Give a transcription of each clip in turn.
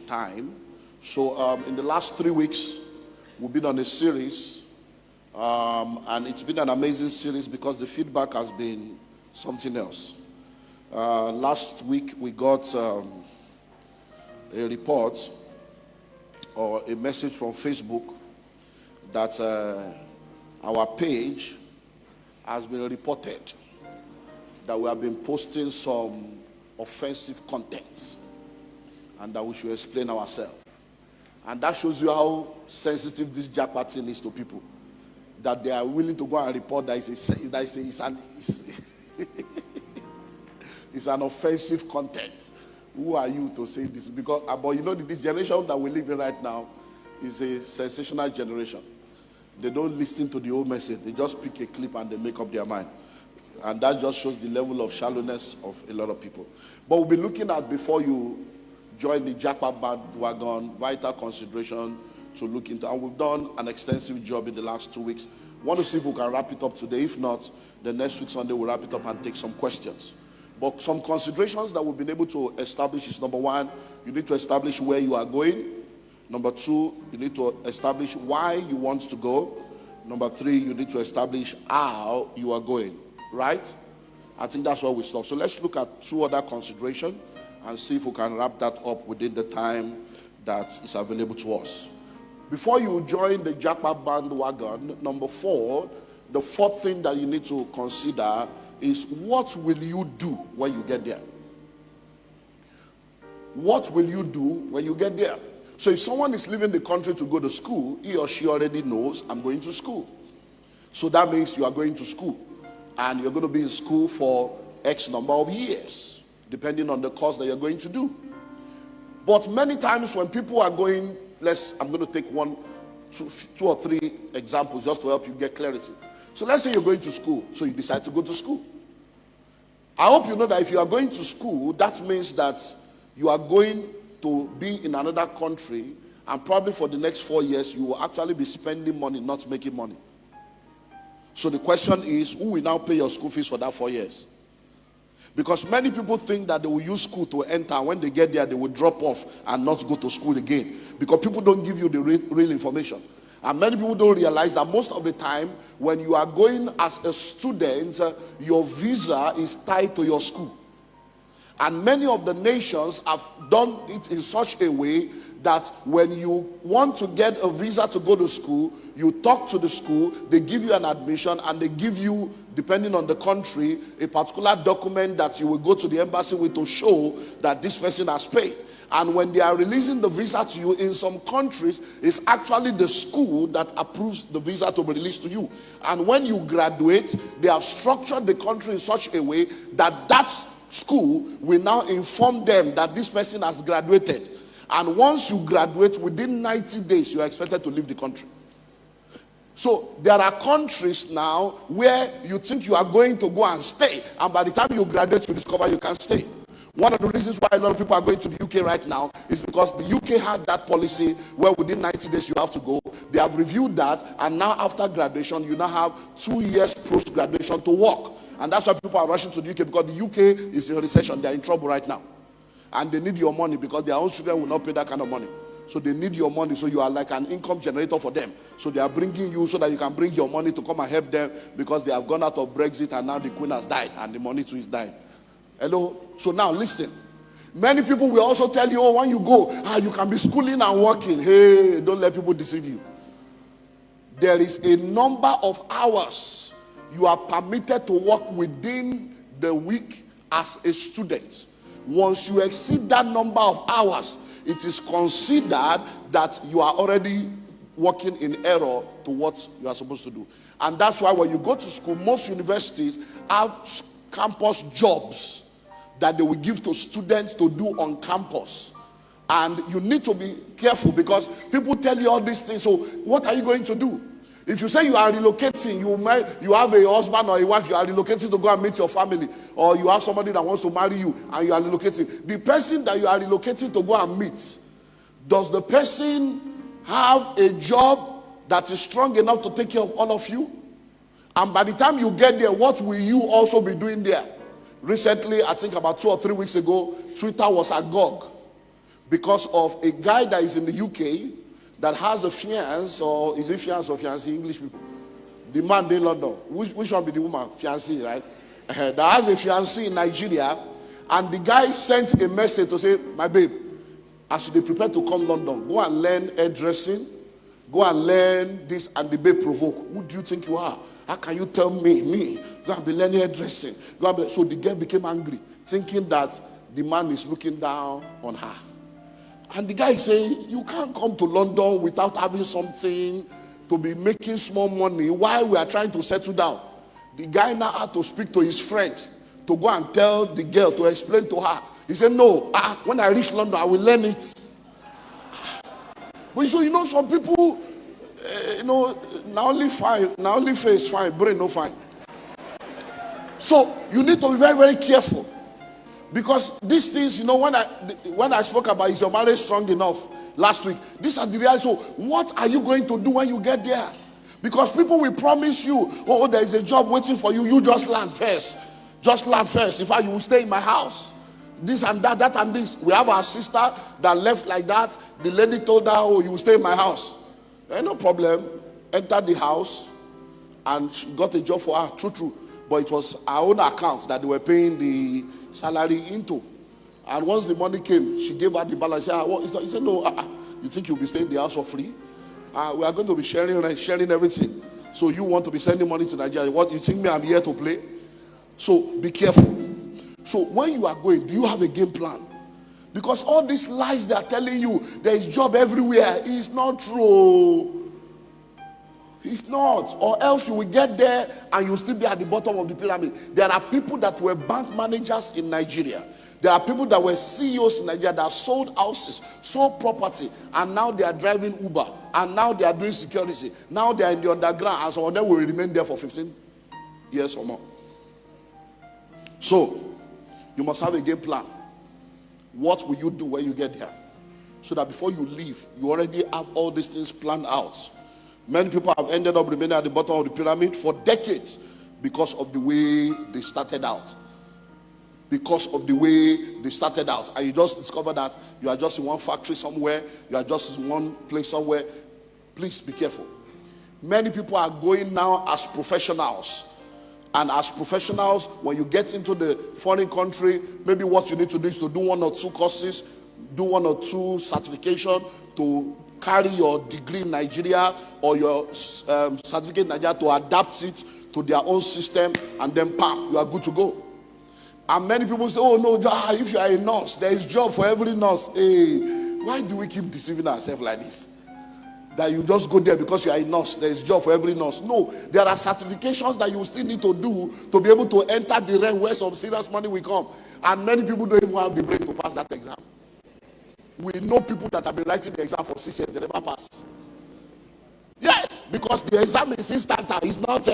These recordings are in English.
time. So in the last 3 weeks, we've been on a series, and it's been an amazing series because the feedback has been something else. Last week, we got a report or a message from Facebook that our page has been reported that we have been posting some offensive content and that we should explain ourselves. And that shows you how sensitive this japa thing is to people, that they are willing to go and report that it's an offensive content. Who are you to say this? Because but you know, this generation that we live in right now is a sensational generation. They don't listen to the whole message. They just pick a clip and they make up their mind. And that just shows the level of shallowness of a lot of people. But we'll be looking at, before you join the japa bandwagon, vital consideration to look into. And we've done an extensive job in the last 2 weeks. Want to see if we can wrap it up today. If not, the next week Sunday we'll wrap it up and take some questions. But some considerations that we've been able to establish is: number one, you need to establish where you are going. Number two, you need to establish why you want to go. Number three, you need to establish how you are going. Right? I think that's where we stop. So let's look at two other considerations and see if we can wrap that up within the time that is available to us. Before you join the japa bandwagon, number four, the fourth thing that you need to consider is: what will you do when you get there? What will you do when you get there? So if someone is leaving the country to go to school, he or she already knows, I'm going to school. So that means you are going to school. And you're going to be in school for X number of years, depending on the course that you're going to do. But many times when people are going, I'm going to take two or three examples just to help you get clarity. So let's say you're going to school, so you decide to go to school. I hope you know that if you are going to school, that means that you are going to be in another country, and probably for the next 4 years, you will actually be spending money, not making money. So the question is, who will now pay your school fees for that 4 years? Because many people think that they will use school to enter, and when they get there, they will drop off and not go to school again. Because people don't give you the real information. And many people don't realize that most of the time, when you are going as a student, your visa is tied to your school. And many of the nations have done it in such a way that when you want to get a visa to go to school, you talk to the school, they give you an admission, and they give you, depending on the country, a particular document that you will go to the embassy with to show that this person has paid. And when they are releasing the visa to you, in some countries, it's actually the school that approves the visa to be released to you. And when you graduate, they have structured the country in such a way that that school will now inform them that this person has graduated. And once you graduate, within 90 days, you are expected to leave the country. So there are countries now where you think you are going to go and stay, and by the time you graduate, you discover you can't stay. One of the reasons why a lot of people are going to the UK right now is because the UK had that policy where within 90 days you have to go. They have reviewed that, and now after graduation, you now have 2 years post-graduation to work. And that's why people are rushing to the UK, because the UK is in recession. They're in trouble right now. And they need your money because their own children will not pay that kind of money. So they need your money, so you are like an income generator for them. So they are bringing you so that you can bring your money to come and help them, because they have gone out of Brexit and now the Queen has died and the money too is dying. Hello? So now listen. Many people will also tell you, oh, when you go, you can be schooling and working. Hey, don't let people deceive you. There is a number of hours you are permitted to work within the week as a student. Once you exceed that number of hours, it is considered that you are already working in error to what you are supposed to do. And that's why when you go to school, most universities have campus jobs that they will give to students to do on campus. And you need to be careful, because people tell you all these things. So what are you going to do? If you say you are relocating, you have a husband or a wife, you are relocating to go and meet your family, or you have somebody that wants to marry you and you are relocating. The person that you are relocating to go and meet, does the person have a job that is strong enough to take care of all of you? And by the time you get there, what will you also be doing there? Recently, I think about 2 or 3 weeks ago, Twitter was agog because of a guy that is in the UK that has a fiancé, or is it fiancé or fiancé, English people? The man in London. Which one be the woman? Fiancé, right? That has a fiancé in Nigeria, and the guy sent a message to say, my babe, as they prepare to come London, go and learn hairdressing, go and learn this, and the babe provoke. Who do you think you are? How can you tell me? Go and be learning hairdressing. So the girl became angry, thinking that the man is looking down on her. And the guy is saying, you can't come to London without having something to be making small money while we are trying to settle down. The guy now had to speak to his friend to go and tell the girl, to explain to her. He said, no, when I reach London, I will learn it. But so, some people, now only face fine, brain no fine. So you need to be very, very careful. Because these things, when I spoke about, is your marriage strong enough last week? These are the reality. So what are you going to do when you get there? Because people will promise you, oh, there is a job waiting for you. You just land first. Just land first. In fact, you will stay in my house. This and that, that and this. We have our sister that left like that. The lady told her, oh, you will stay in my house. No problem. Entered the house and she got a job for her. True. But it was her own account that they were paying the salary into. And once the money came, she gave her the balance. He said, no, you think you'll be staying in the house for free? We are going to be sharing everything. So you want to be sending money to Nigeria? What, you think I'm here to play? So be careful. So when you are going, do you have a game plan? Because all these lies they are telling you, there is job everywhere, is not true. It's not. Or else you will get there and you'll still be at the bottom of the pyramid. There are people that were bank managers in Nigeria. There are people that were CEOs in Nigeria that sold houses, sold property, and now they are driving Uber, and now they are doing security. Now they are in the underground, and some of them will remain there for 15 years or more. So, you must have a game plan. What will you do when you get there? So that before you leave, you already have all these things planned out. Many people have ended up remaining at the bottom of the pyramid for decades because of the way they started out. Because of the way they started out. And you just discover that you are just in one factory somewhere, you are just in one place somewhere. Please be careful. Many people are going now as professionals. And as professionals, when you get into the foreign country, maybe what you need to do is to do 1 or 2 courses, do 1 or 2 certification to carry your degree in Nigeria or your certificate in Nigeria to adapt it to their own system, and then bam, you are good to go. And many people say, oh no, if you are a nurse, there is job for every nurse. Hey, why do we keep deceiving ourselves like this? That you just go there because you are a nurse, there is job for every nurse. No, there are certifications that you still need to do to be able to enter the realm where some serious money will come. And many people don't even have the brain to pass that exam. We know people that have been writing the exam for 6 years, they never pass. Yes, because the exam is instant. It's not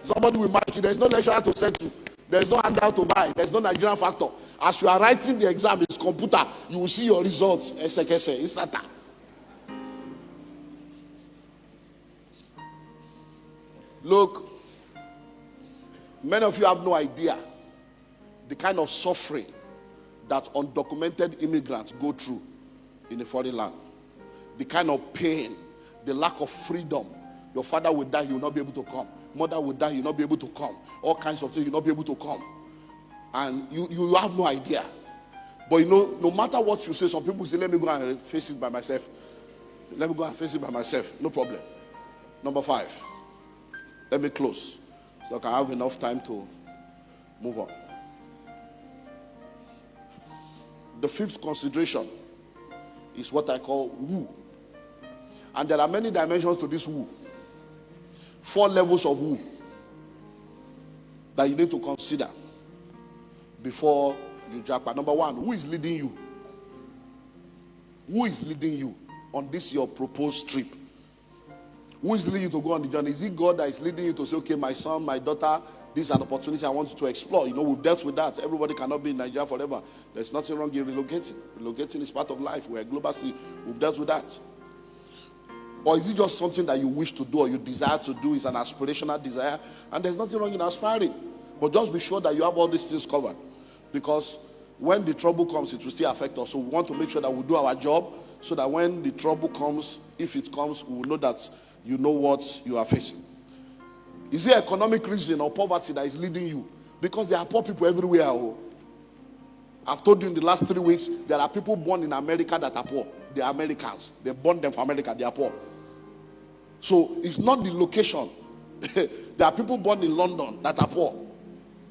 somebody will mark it. There's no lecturer to send to. There's no handout to buy. There's no Nigerian factor. As you are writing the exam, it's computer. You will see your results. Instant. Look, many of you have no idea the kind of suffering that undocumented immigrants go through in a foreign land. The kind of pain, the lack of freedom. Your father will die, you will not be able to come. Mother will die, you will not be able to come. All kinds of things, you will not be able to come. And you have no idea. But no matter what you say, some people say, let me go and face it by myself. Let me go and face it by myself. No problem. Number 5. Let me close so I can have enough time to move on. The 5th consideration is what I call woo. And there are many dimensions to this woo. 4 levels of woo that you need to consider before you japa. Number 1, who is leading you? Who is leading you on this your proposed trip? Who is leading you to go on the journey? Is it God that is leading you to say, okay, my son, my daughter, this is an opportunity I want you to explore? We've dealt with that. Everybody cannot be in Nigeria forever. There's nothing wrong in relocating. Relocating is part of life. We're a global city. We've dealt with that. Or is it just something that you wish to do or you desire to do? Is an aspirational desire? And there's nothing wrong in aspiring. But just be sure that you have all these things covered. Because when the trouble comes, it will still affect us. So we want to make sure that we do our job so that when the trouble comes, if it comes, we will know that you know what you are facing. Is there economic reason or poverty that is leading you? Because there are poor people everywhere. Oh. I've told you in the last 3 weeks, there are people born in America that are poor. They are Americans. They born them for America. They are poor. So it's not the location. There are people born in London that are poor.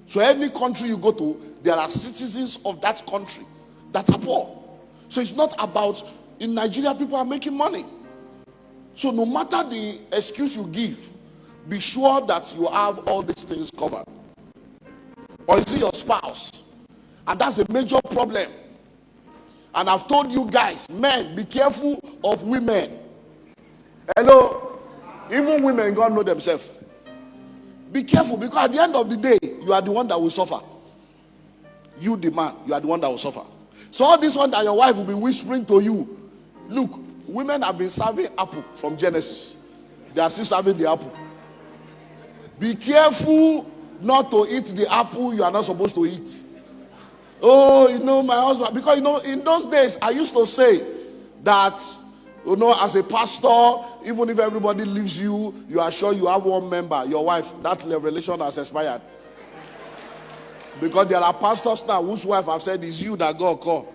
So any country you go to, there are citizens of that country that are poor. So it's not about, in Nigeria, people are making money. So no matter the excuse you give, be sure that you have all these things covered. Or is it your spouse? And that's a major problem. And I've told you guys, men, be careful of women. Hello? Even women, God know themselves. Be careful, because at the end of the day, you are the one that will suffer. You, the man, you are the one that will suffer. So all this one that your wife will be whispering to you, look, women have been serving apple from Genesis. They are still serving the apple. Be careful not to eat the apple you are not supposed to eat. Oh, you know, my husband, because, you know, in those days, I used to say that, you know, as a pastor, even if everybody leaves you, you are sure you have one member, your wife. That relation has expired. Because there are pastors now whose wife have said, it's you that God called.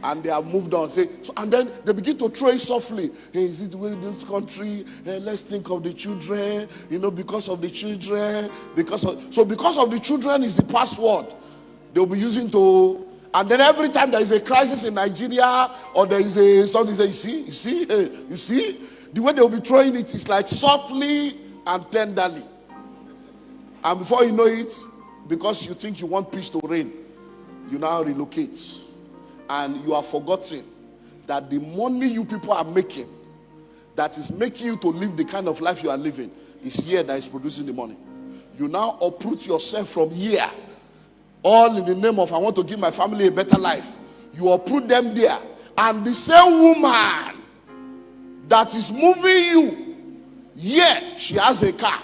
And they have moved on. Say, so, and then they begin to throw it softly. Hey, is it the way in this country? Hey, let's think of the children. You know, because of the children. Because of the children is the password they'll be using to. And then every time there is a crisis in Nigeria, or there is a something, say, you see, the way they'll be throwing it is like softly and tenderly. And before you know it, because you think you want peace to reign, you now relocate. And you are forgotten that the money you people are making, that is making you to live the kind of life you are living, is here that is producing the money. You now uproot yourself from here, all in the name of, I want to give my family a better life. You uproot them there. And the same woman that is moving you, yeah, she has a car.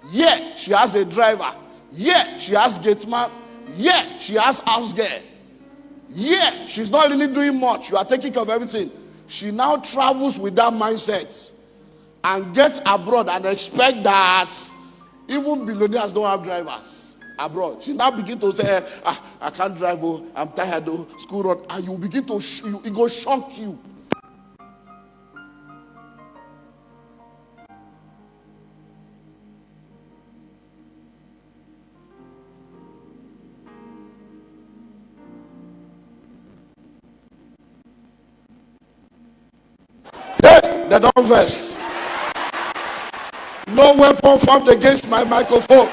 Yeah, she has a driver. Yeah, she has gate man. Yeah, she has house girl. Yeah, she's not really doing much. You are taking care of everything. She now travels with that mindset and gets abroad and expect that even billionaires don't have drivers abroad. She now begin to say, I can't drive, oh, I'm tired, oh, school run. And you begin to, it go shock you. They don't verse. No weapon formed against my microphone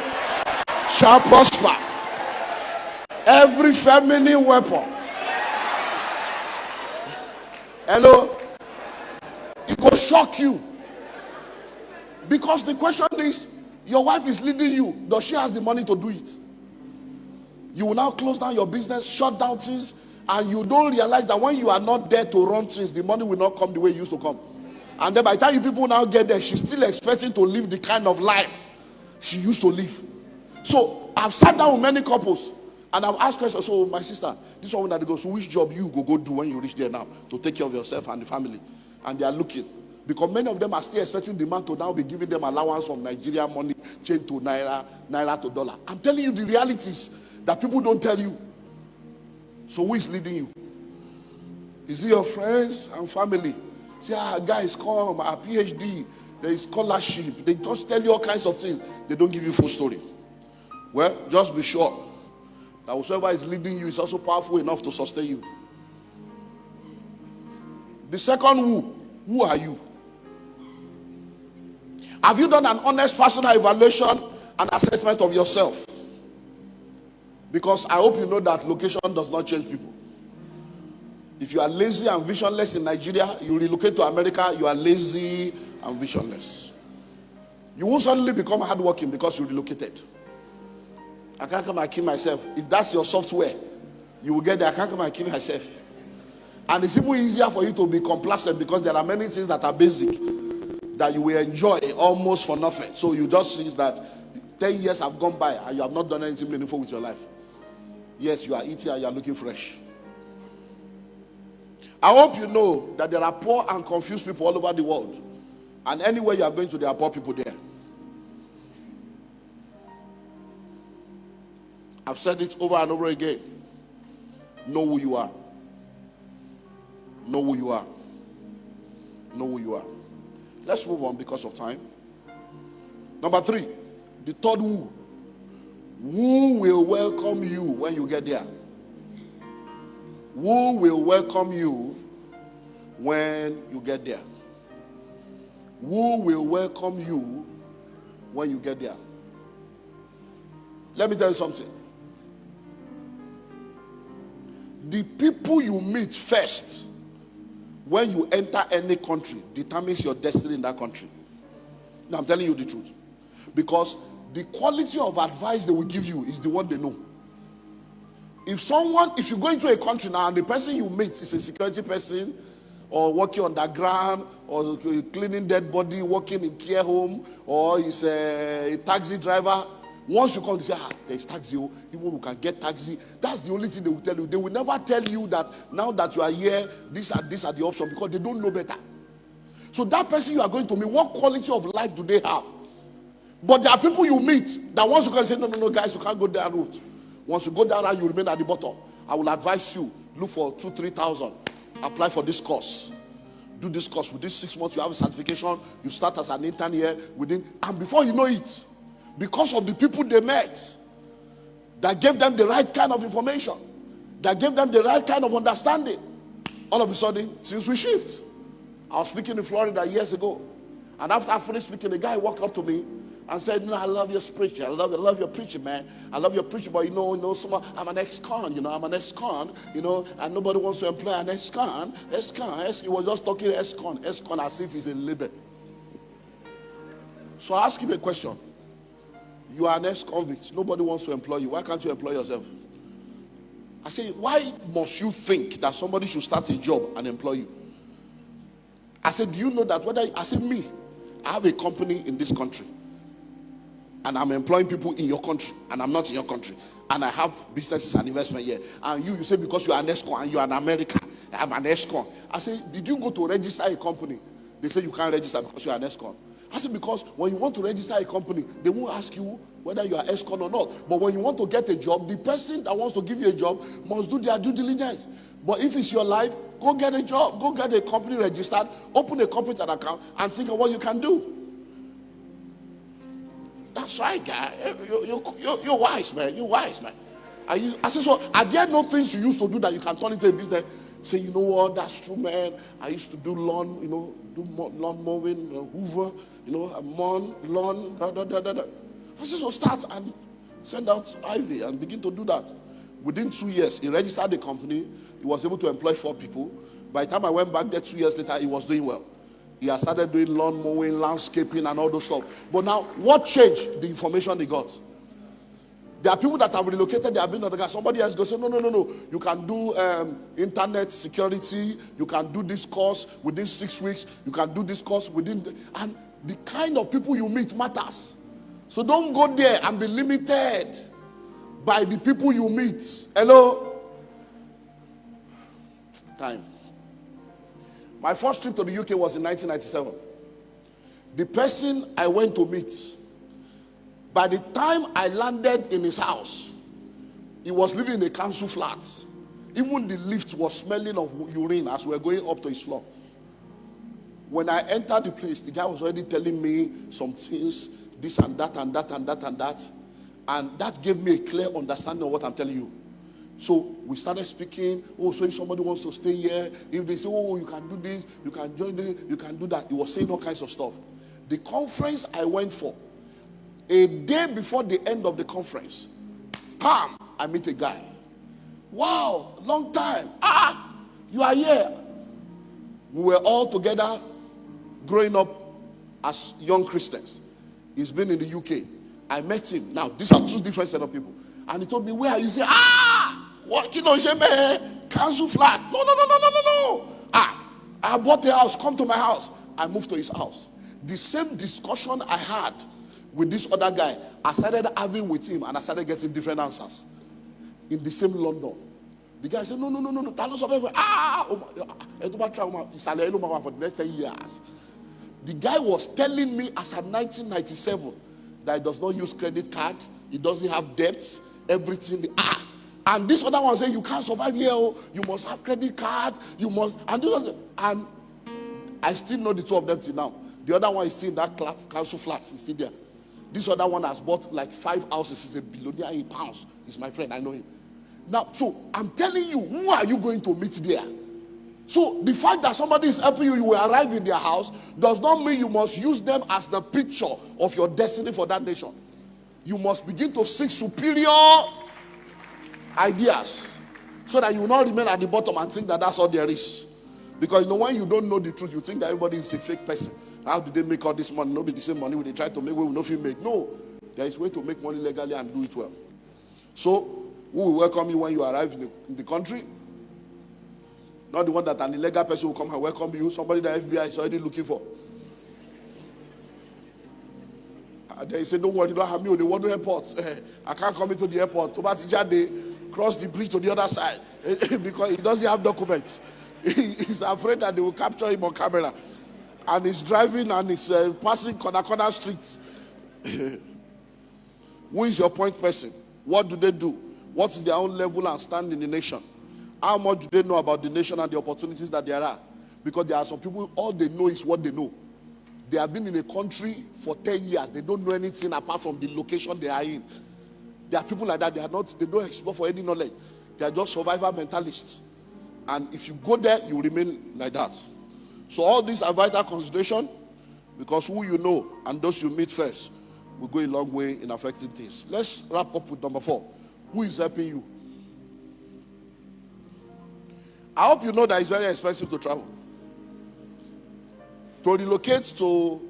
shall prosper. Every feminine weapon. Hello? It will shock you. Because the question is, your wife is leading you. Does she have the money to do it? You will now close down your business, shut down things, and you don't realize that when you are not there to run things, the money will not come the way it used to come. And then by the time you people now get there, she's still expecting to live the kind of life she used to live. So I've sat down with many couples and I've asked questions. So my sister, this one that goes, so which job you go do when you reach there now to take care of yourself and the family? And they are looking. Because many of them are still expecting the man to now be giving them allowance from Nigeria money, change to naira to dollar. I'm telling you the realities that people don't tell you. So who is leading you? Is it your friends and family? Say, guys, come, our PhD, there is scholarship. They just tell you all kinds of things. They don't give you full story. Well, just be sure that whoever is leading you is also powerful enough to sustain you. The second who are you? Have you done an honest personal evaluation and assessment of yourself? Because I hope you know that location does not change people. If you are lazy and visionless in Nigeria, you relocate to America, you are lazy and visionless. You won't suddenly become hardworking because you relocated. I can't come and kill myself. If that's your software, you will get there. I can't come and kill myself. And it's even easier for you to be complacent because there are many things that are basic that you will enjoy almost for nothing. So you just see that 10 years have gone by and you have not done anything meaningful with your life. Yes, you are eating and you are looking fresh. I hope you know that there are poor and confused people all over the world. And anywhere you are going to, there are poor people there. I've said it over and over again. Know who you are. Know who you are. Know who you are. Let's move on because of time. Number 3, the third who. Who will welcome you when you get there? Who will welcome you when you get there? Who will welcome you when you get there? Let me tell you something. The people you meet first when you enter any country determines your destiny in that country. Now I'm telling you the truth. Because the quality of advice they will give you is the one they know. If you go into a country now and the person you meet is a security person or working underground or cleaning dead body, working in care home, or is a taxi driver, once you come to say, there's taxi, even we can get taxi, that's the only thing they will tell you. They will never tell you that now that you are here, these are the options, because they don't know better. So that person you are going to meet, what quality of life do they have? But there are people you meet that once you can say, no, guys, you can't go that route. Once you go down there, you remain at the bottom. I will advise you, look for 2,000-3,000. Apply for this course. Do this course. Within 6 months, you have a certification. You start as an intern here. And before you know it, because of the people they met, that gave them the right kind of information, that gave them the right kind of understanding, all of a sudden, things will shift. I was speaking in Florida years ago. And after I finished speaking, a guy walked up to me and said, I love your preaching. I love your preaching, man. I love your preaching, but I'm an ex-con, I'm an ex-con, and nobody wants to employ an ex-con. He was just talking ex-con as if he's a label. So I asked him a question. You are an ex-convict. Nobody wants to employ you. Why can't you employ yourself? I say, why must you think that somebody should start a job and employ you? I said, do you know that I have a company in this country. And I'm employing people in your country, and I'm not in your country, and I have businesses and investment here. And you say because you are an ESCON and you are an American, I'm an ESCON. I say, did you go to register a company? They say you can't register because you are an ESCON. I said, because when you want to register a company, they won't ask you whether you are ESCON or not. But when you want to get a job, the person that wants to give you a job must do their due diligence. But if it's your life, go get a job, go get a company registered, open a computer account, and think of what you can do. That's right, guy. You're wise, man. You're wise, man. I said, so are there no things you used to do that you can turn into a business? Say, you know what? That's true, man. I used to do lawn, lawn mowing, hoover, lawn, I said, so start and send out Ivy and begin to do that. Within 2 years, he registered the company. He was able to employ 4 people. By the time I went back there 2 years later, he was doing well. He has started doing lawn mowing, landscaping, and all those stuff. But now, what changed? The information they got. There are people that have relocated. They have been on the guy. Somebody else goes, no. You can do internet security. You can do this course within 6 weeks. You can do this course and the kind of people you meet matters. So don't go there and be limited by the people you meet. Hello? Time. My first trip to the UK was in 1997. The person I went to meet, by the time I landed in his house, he was living in a council flat. Even the lift was smelling of urine as we were going up to his floor. When I entered the place, the guy was already telling me some things, this and that and that and that and that. And that gave me a clear understanding of what I'm telling you. So we started speaking. So if somebody wants to stay here, if they say, you can do this, you can join this, you can do that. He was saying all kinds of stuff. The conference I went for, a day before the end of the conference, I meet a guy. Wow, long time. You are here. We were all together growing up as young Christians. He's been in the UK. I met him. Now, these are 2 different set of people. And he told me, where are you? He said, working on Sheme, council flat. No. I bought the house. Come to my house. I moved to his house. The same discussion I had with this other guy, I started having with him, and I started getting different answers. in the same London. The guy said, no. For the next 10 years. The guy was telling me as of 1997 that he does not use credit card, he doesn't have debts, everything. And this other one said, you can't survive here. You must have credit card. You must. And I still know the two of them till now. The other one is still in that council flat. He's still there. This other one has bought like 5 houses. He's a billionaire in pounds. He's my friend. I know him. Now, so I'm telling you, who are you going to meet there? So the fact that somebody is helping you, you will arrive in their house, does not mean you must use them as the picture of your destiny for that nation. You must begin to seek superior ideas so that you will not remain at the bottom and think that that's all there is. Because when you don't know the truth, you think that everybody is a fake person. How do they make all this money? Nobody the same money they try to make, we will not make. No, there is a way to make money legally and do it well. So who will welcome you when you arrive in the country? Not the one that an illegal person will come and welcome you. Somebody that FBI is already looking for. They say, don't worry, you don't have me on the Wado airport. I can't come into the airport. They cross the bridge to the other side because he doesn't have documents. He's afraid that they will capture him on camera. And he's driving and he's passing corner streets. Who is your point person? What do they do? What is their own level and stand in the nation? How much do they know about the nation and the opportunities that there are? Because there are some people, all they know is what they know. They have been in a country for 10 years. They don't know anything apart from the location they are in. There are people like that. They don't explore for any knowledge. They are just survival mentalists. And if you go there, you remain like that. So all these are vital consideration, because who you know and those you meet first will go a long way in affecting things. Let's wrap up with number 4. Who is helping you? I hope you know that it's very expensive to travel. To relocate to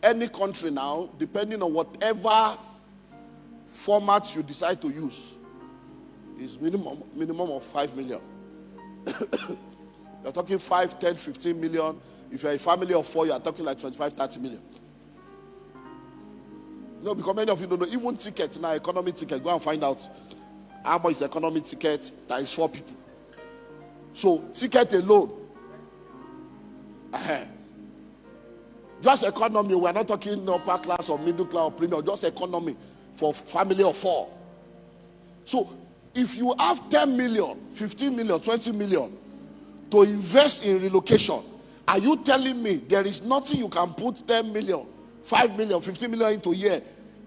any country now, depending on whatever format you decide to use, is minimum of 5 million. You're talking 5, 10, 15 million. If you're a family of 4, you're talking like 25, 30 million. Because many of you don't know, even tickets now, economy ticket, go and find out how much is economy ticket times 4 people. So, ticket alone. Just economy, we're not talking upper class or middle class or premium, just economy for family of 4. So, if you have 10 million, 15 million, 20 million to invest in relocation, are you telling me there is nothing you can put 10 million, 5 million, 15 million into a year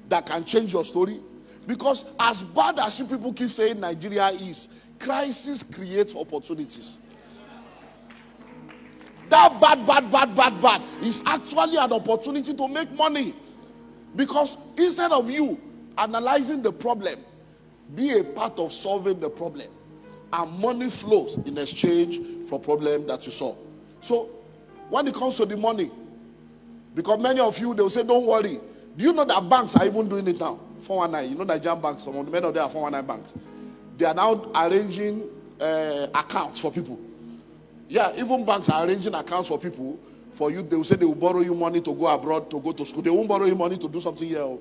that can change your story? Because as bad as you people keep saying Nigeria is, crisis creates opportunities. That bad is actually an opportunity to make money. Because instead of you analyzing the problem, be a part of solving the problem. And money flows in exchange for problem that you solve. So, when it comes to the money, because many of you, they will say, don't worry. Do you know that banks are even doing it now? 419, you know Nigerian banks, some of the men of them are 419 banks. They are now arranging accounts for people. Yeah, even banks are arranging accounts for people. For you, they will say they will borrow you money to go abroad, to go to school. They won't borrow you money to do something here.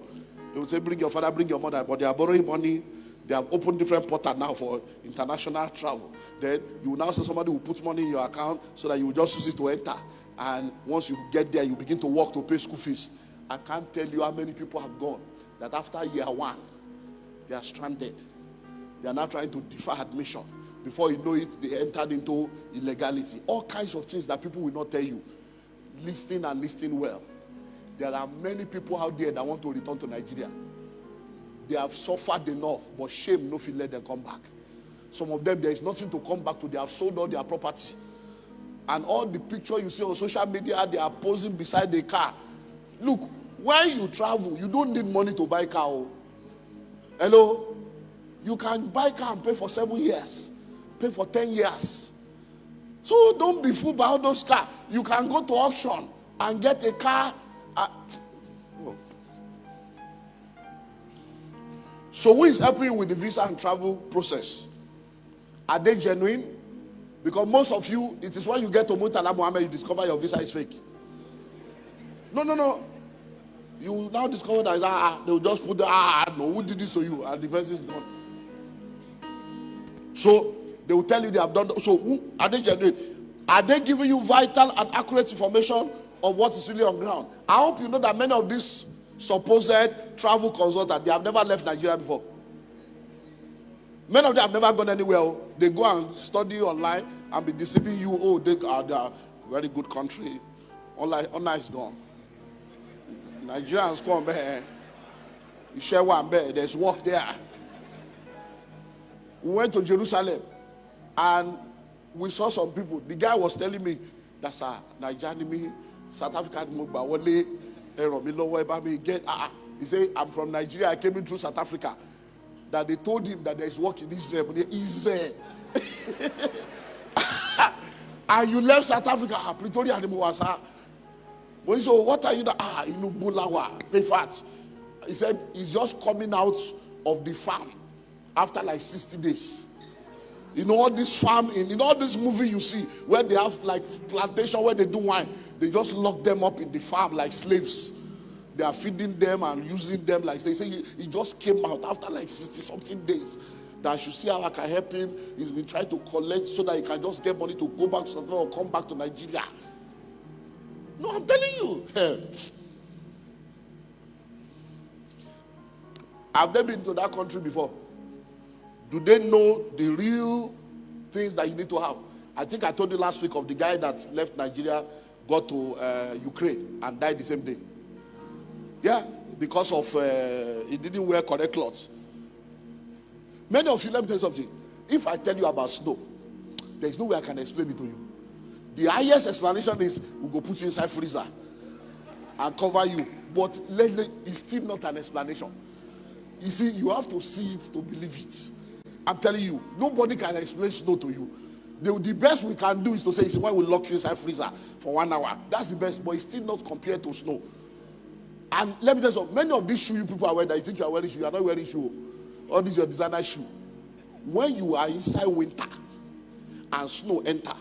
They will say, bring your father, bring your mother. But they are borrowing money. They have opened different portals now for international travel. Then you will now say somebody will put money in your account so that you will just use it to enter. And once you get there, you begin to work to pay school fees. I can't tell you how many people have gone that after year 1, they are stranded. They are now trying to defer admission. Before you know it, they entered into illegality. All kinds of things that people will not tell you. Listening and listening well. There are many people out there that want to return to Nigeria. They have suffered enough, but shame no feel let them come back. Some of them, there is nothing to come back to. They have sold all their property. And all the picture you see on social media, they are posing beside the car. Look, when you travel, you don't need money to buy car. Hello? You can buy car and pay for 7 years. Pay for 10 years. So don't be fooled by all those cars. You can go to auction and get a car. So who is helping you with the visa and travel process? Are they genuine? Because most of you, it is when you get to Murtala Muhammad, you discover your visa is fake. No. You now discover that they will just put the no, who did this to you? And the person is gone. So they will tell you they have done. So who are they genuine? Are they giving you vital and accurate information of what is really on ground? I hope you know that many of these supposed travel consultants, they have never left Nigeria before. Many of them have never gone anywhere. They go and study online and be deceiving you. Oh, they are a very good country. Online is gone. Nigerians come there. You share one bed. There's work there. We went to Jerusalem and we saw some people. The guy was telling me that's a Nigerian, South African, he said, I'm from Nigeria. I came in through South Africa. That they told him that there is work in Israel. Israel. And you left South Africa, Pretoria and Moasa. So what are you in Bulawa? In fact, he said he's just coming out of the farm after like 60 days. You know all this farm in all this movie you see where they have like plantation where they do wine, they just lock them up in the farm like slaves. They are feeding them and using them like they say he just came out after like 60 something days. That I should see how I can help him. He's been trying to collect so that he can just get money to go back to South Africa or come back to Nigeria. No, I'm telling you. Have they been to that country before? Do they know the real things that you need to have? I think I told you last week of the guy that left Nigeria, got to Ukraine and died the same day. Yeah, because of he didn't wear correct clothes. Many of you, let me tell you something. If I tell you about snow, there's no way I can explain it to you. The highest explanation is we'll go put you inside freezer and cover you. But it's still not an explanation. You see, you have to see it to believe it. I'm telling you, nobody can explain snow to you. The best we can do is to say, why we lock you inside freezer for 1 hour. That's the best, but it's still not compared to snow. And let me tell you something, many of these shoes you people are wearing, that you think you are wearing shoes, you are not wearing shoes. All these your designer shoe. When you are inside winter and snow enter,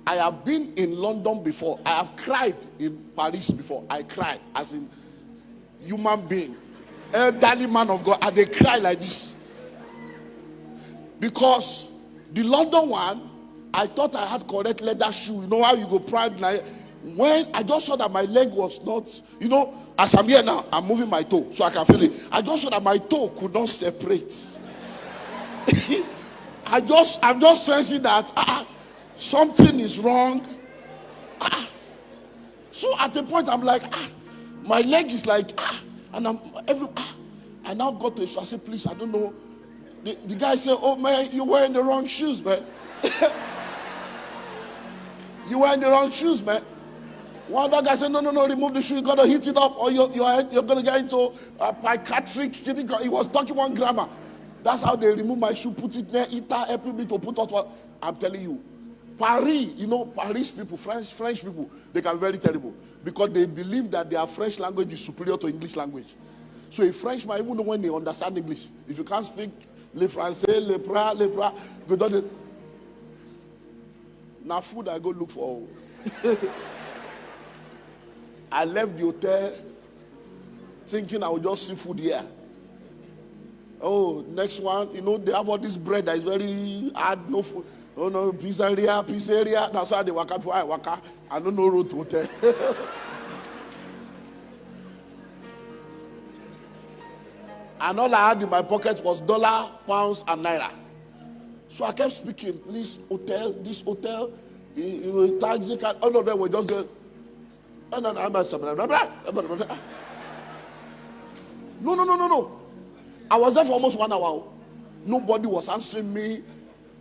I have been in London before. I have cried in Paris before. I cried as in human being, elderly man of God, and they cry like this. Because the London one, I thought I had correct leather shoe. You know how you go pride like when I just saw that my leg was not, as I'm here now, I'm moving my toe so I can feel it. I just saw that my toe could not separate. I'm just sensing that something is wrong. So at the point I'm like, my leg is like, and I now got to it. So I said, please, I don't know. The guy said, oh man, you're wearing the wrong shoes, man. You're wearing the wrong shoes, man. One other guy said, no, remove the shoe. You got to heat it up or you're going to get into psychiatric. He was talking one grammar. That's how they remove my shoe, put it there, help me to put out what I'm telling you. Paris, Paris people, French people, they can be very terrible because they believe that their French language is superior to English language. So a Frenchman, even when they understand English, if you can't speak le français, le pra, they don't. Now food I go look for. I left the hotel thinking I would just see food here. Oh, next one, they have all this bread that is very hard, no food. Oh no, pizzeria. That's how they waka before I waka. I don't know road to hotel. And all I had in my pocket was dollar, pounds, and naira. So I kept speaking, this hotel, taxi card. All of them were just going. No. I was there for almost 1 hour. Nobody was answering me.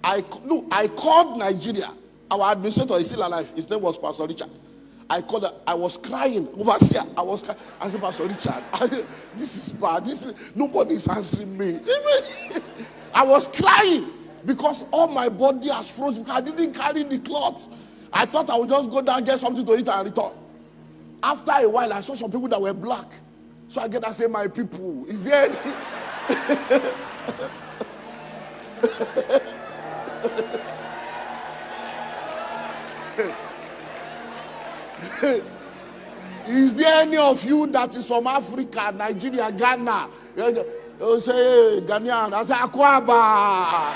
I called Nigeria. Our administrator is still alive. His name was Pastor Richard. I called her. I was crying overseer. I said, Pastor Richard, this is bad. Nobody is answering me. I was crying because all my body has frozen. I didn't carry the cloth. I thought I would just go down, get something to eat and return. After a while, I saw some people that were black. So I get to say, my people, is there any... Is there any of you that is from Africa, Nigeria, Ghana? They'll say, hey, Ghanaian. I say, Akwaba.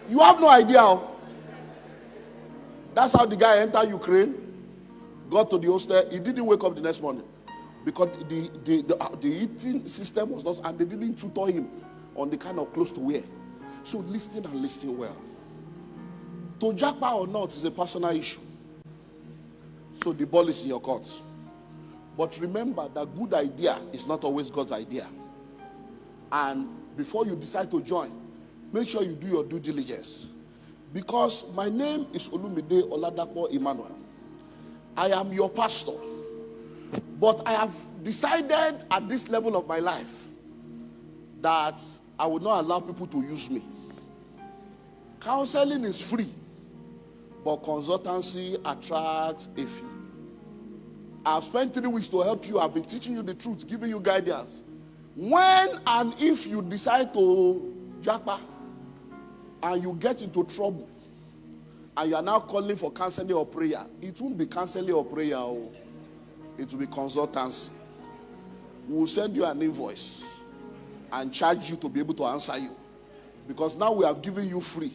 You have no idea. That's how the guy entered Ukraine, got to the hostel. He didn't wake up the next morning because the eating system was not, and they didn't tutor him on the kind of clothes to wear. So listen and listen well. To japa or not is a personal issue. So the ball is in your court. But remember that good idea is not always God's idea. And before you decide to join, make sure you do your due diligence. Because my name is Olumide Emmanuel. I am your pastor. But I have decided at this level of my life that I will not allow people to use me. Counseling is free, but consultancy attracts a fee. I've spent 3 weeks to help you. I've been teaching you the truth, giving you guidance. When and if you decide to japa and you get into trouble and you are now calling for counseling or prayer, it won't be counseling or prayer. It will be consultancy. We will send you an invoice and charge you to be able to answer you. Because now we have given you free.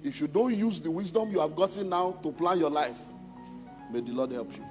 If you don't use the wisdom you have gotten now to plan your life, may the Lord help you.